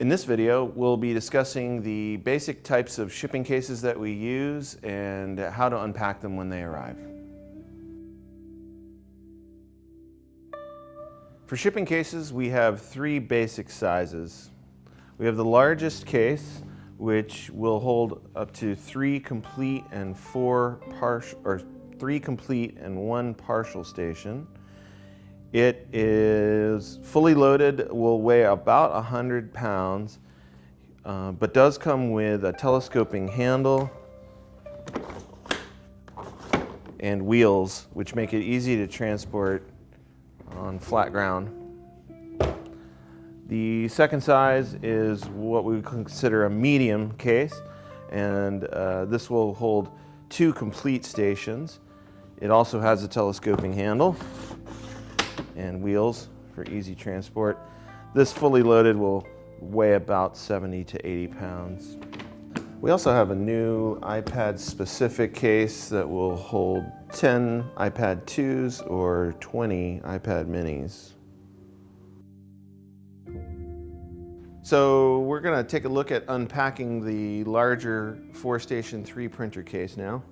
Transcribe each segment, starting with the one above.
In this video, we'll be discussing the basic types of shipping cases that we use and how to unpack them when they arrive. For shipping cases, we have three basic sizes. We have the largest case, which will hold up to three complete and one partial station. It is fully loaded, will weigh about 100 pounds, but does come with a telescoping handle and wheels, which make it easy to transport on flat ground. The second size is what we would consider a medium case, and this will hold two complete stations. It also has a telescoping handle and wheels for easy transport. This fully loaded will weigh about 70 to 80 pounds. We also have a new iPad specific case that will hold 10 iPad 2s or 20 iPad minis. So we're going to take a look at unpacking the larger 4-station 3 printer case now.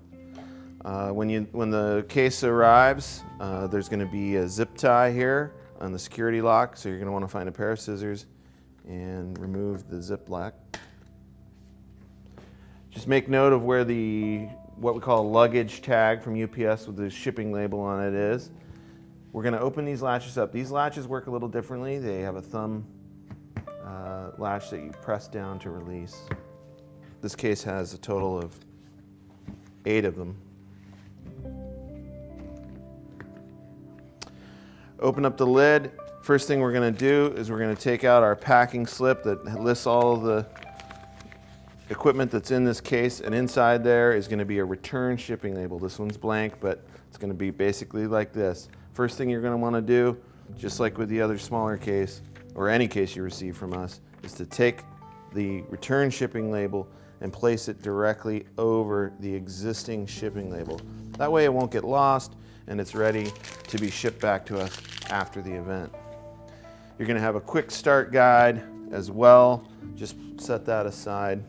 When the case arrives, there's going to be a zip tie here on the security lock, so you're going to want to find a pair of scissors and remove the zip lock. Just make note of where what we call a luggage tag from UPS with the shipping label on it is. We're going to open these latches up. These latches work a little differently. They have a thumb latch that you press down to release. This case has a total of 8 of them. Open up the lid. First thing we're going to do is we're going to take out our packing slip that lists all of the equipment that's in this case, and inside there is going to be a return shipping label. This one's blank, but it's going to be basically like this. First thing you're going to want to do, just like with the other smaller case, or any case you receive from us, is to take the return shipping label and place it directly over the existing shipping label. That way it won't get lost and it's ready to be shipped back to us after the event. You're going to have a quick start guide as well. Just set that aside.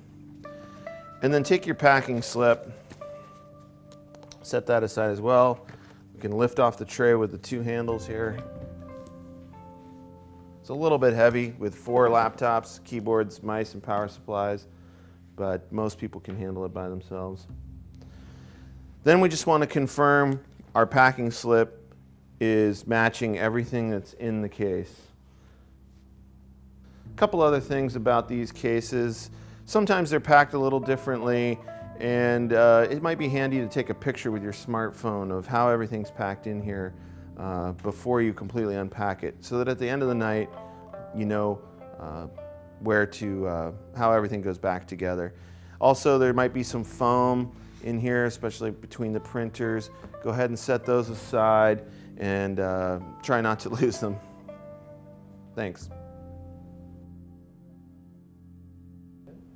And then take your packing slip, set that aside as well. You can lift off the tray with the 2 handles here. It's a little bit heavy with 4 laptops, keyboards, mice, and power supplies, but most people can handle it by themselves. Then we just want to confirm our packing slip is matching everything that's in the case. A couple other things about these cases. Sometimes they're packed a little differently, and it might be handy to take a picture with your smartphone of how everything's packed in here before you completely unpack it, so that at the end of the night you know how everything goes back together. Also, there might be some foam in here, especially between the printers. Go ahead and set those aside and try not to lose them. Thanks.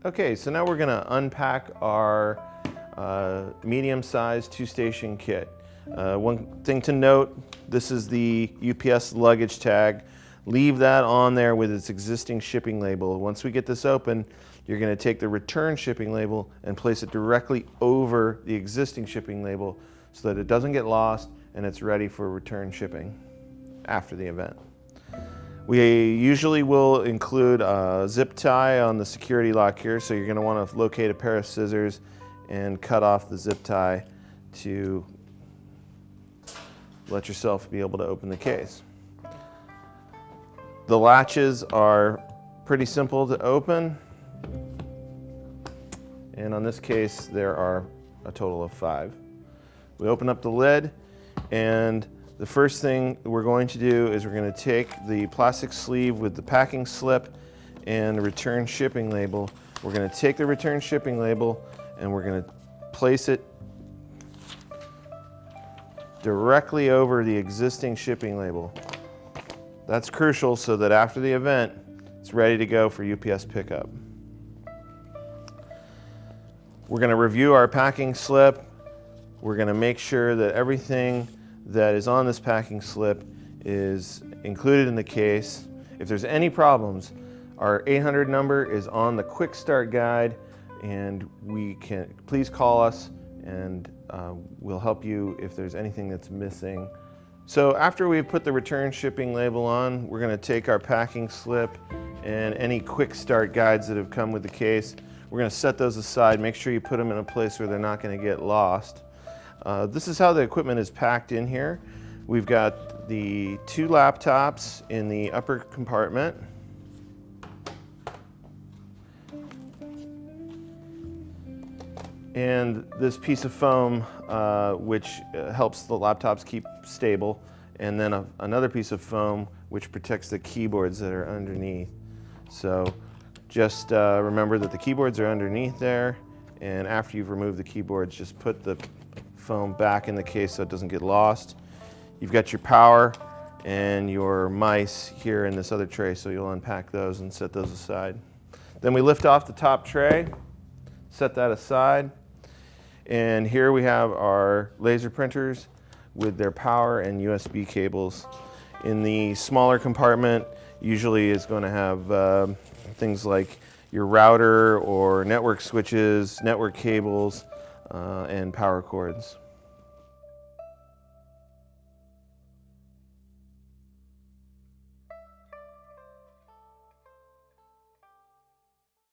Okay, so now we're going to unpack our medium-sized 2-station kit. One thing to note, this is the UPS luggage tag. Leave that on there with its existing shipping label. Once we get this open, you're going to take the return shipping label and place it directly over the existing shipping label so that it doesn't get lost and it's ready for return shipping after the event. We usually will include a zip tie on the security lock here, so you're going to want to locate a pair of scissors and cut off the zip tie to let yourself be able to open the case. The latches are pretty simple to open, and on this case there are a total of 5. We open up the lid, and the first thing we're going to do is we're going to take the plastic sleeve with the packing slip and the return shipping label. We're going to take the return shipping label and we're going to place it directly over the existing shipping label. That's crucial so that after the event, it's ready to go for UPS pickup. We're going to review our packing slip. We're going to make sure that everything that is on this packing slip is included in the case. If there's any problems, Our 800 number is on the quick start guide, and please call us and we'll help you if there's anything that's missing. So after we've put the return shipping label on, we're going to take our packing slip and any quick start guides that have come with the case. We're going to set those aside. Make sure you put them in a place where they're not going to get lost. This is how the equipment is packed in here. We've got the 2 laptops in the upper compartment. And this piece of foam, which helps the laptops keep stable, and then another piece of foam which protects the keyboards that are underneath. So just remember that the keyboards are underneath there, and after you've removed the keyboards, just put the foam back in the case so it doesn't get lost. You've got your power and your mice here in this other tray, so you'll unpack those and set those aside. Then we lift off the top tray, set that aside. And here we have our laser printers with their power and USB cables. In the smaller compartment, usually is going to have things like your router or network switches, network cables, and power cords.